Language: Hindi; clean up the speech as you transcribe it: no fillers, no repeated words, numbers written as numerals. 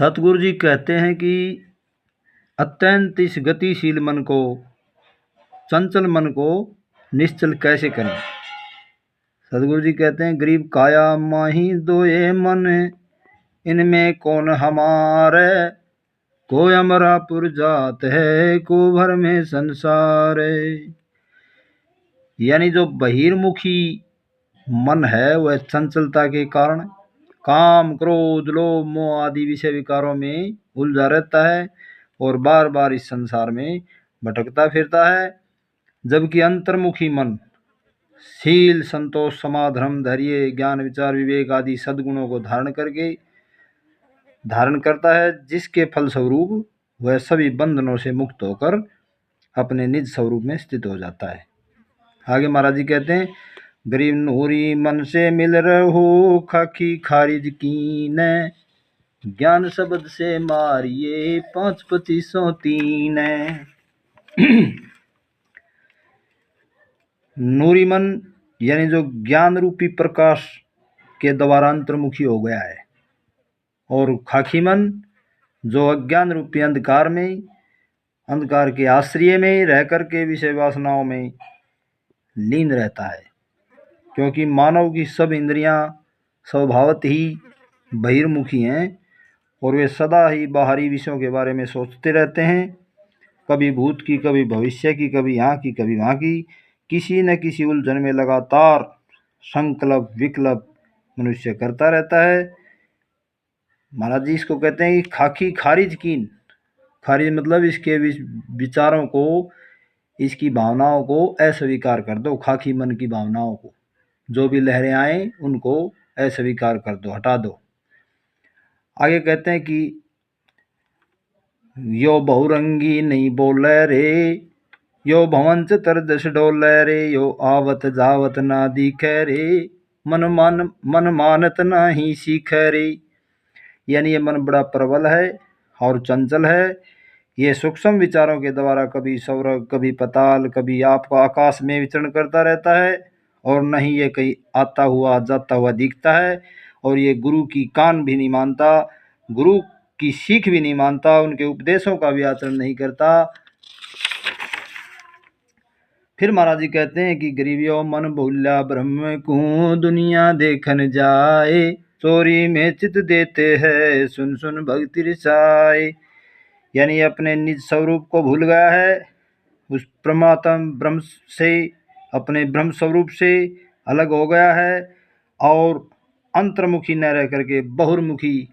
सतगुरु जी कहते हैं कि अत्यंत इस गतिशील मन को, चंचल मन को निश्चल कैसे करें। सतगुरु जी कहते हैं, गरीब काया माही दोए मन, इनमें कौन हमारे, को अमरापुर जात है, को भर में संसार है। यानी जो बहिर्मुखी मन है वह चंचलता के कारण काम, क्रोध, लोभ, मोह आदि विषय विकारों में उलझा रहता है और बार बार इस संसार में भटकता फिरता है। जबकि अंतर्मुखी मन शील, संतोष, समाधर्म, धैर्य, ज्ञान, विचार, विवेक आदि सद्गुणों को धारण करता है, जिसके फलस्वरूप वह सभी बंधनों से मुक्त होकर अपने निज स्वरूप में स्थित हो जाता है। आगे महाराज जी कहते हैं, गरीब नूरी मन से मिल रहो, खाकी खारिज कीन, ज्ञान शब्द से मारिए 5-25-3। नूरी मन यानी जो ज्ञान रूपी प्रकाश के द्वारा अंतर्मुखी हो गया है, और खाकी मन जो अज्ञान रूपी अंधकार के आश्रय में रह करके विषय वासनाओं में लीन रहता है। क्योंकि मानव की सब इंद्रियां स्वभावत ही बहिर्मुखी हैं और वे सदा ही बाहरी विषयों के बारे में सोचते रहते हैं, कभी भूत की, कभी भविष्य की, कभी यहाँ की, कभी वहाँ की। किसी न किसी उलझन में लगातार संकल्प विकल्प मनुष्य करता रहता है। महाराज जी इसको कहते हैं कि खाकी खारिज कीन। खारिज मतलब इसके विचारों को, इसकी भावनाओं को अस्वीकार कर दो। खाकी मन की भावनाओं को, जो भी लहरें आए उनको अस्वीकार कर दो, हटा दो। आगे कहते हैं कि यो बहुरंगी नहीं बोले रे, यो भवंच तरदश डोले रे, यो आवत जावत ना दिखे रे, मन मानत ना ही सीखे रे। यानी ये मन बड़ा प्रबल है और चंचल है। ये सूक्ष्म विचारों के द्वारा कभी स्वर्ग, कभी पाताल, कभी आपका आकाश में विचरण करता रहता है, और नहीं ये कहीं आता हुआ जाता हुआ दिखता है। और ये गुरु की कान भी नहीं मानता, गुरु की सीख भी नहीं मानता, उनके उपदेशों का भी आचरण नहीं करता। फिर महाराज जी कहते हैं कि गरीबियों मन भूल्या ब्रह्म को, दुनिया देखन जाए, चोरी में चित देते हैं, सुन सुन भक्ति रिसाए। यानी अपने निज स्वरूप को भूल गया है, उस परमात्म ब्रह्म से, अपने ब्रह्म स्वरूप से अलग हो गया है और अंतर्मुखी न रह करके बहुर्मुखी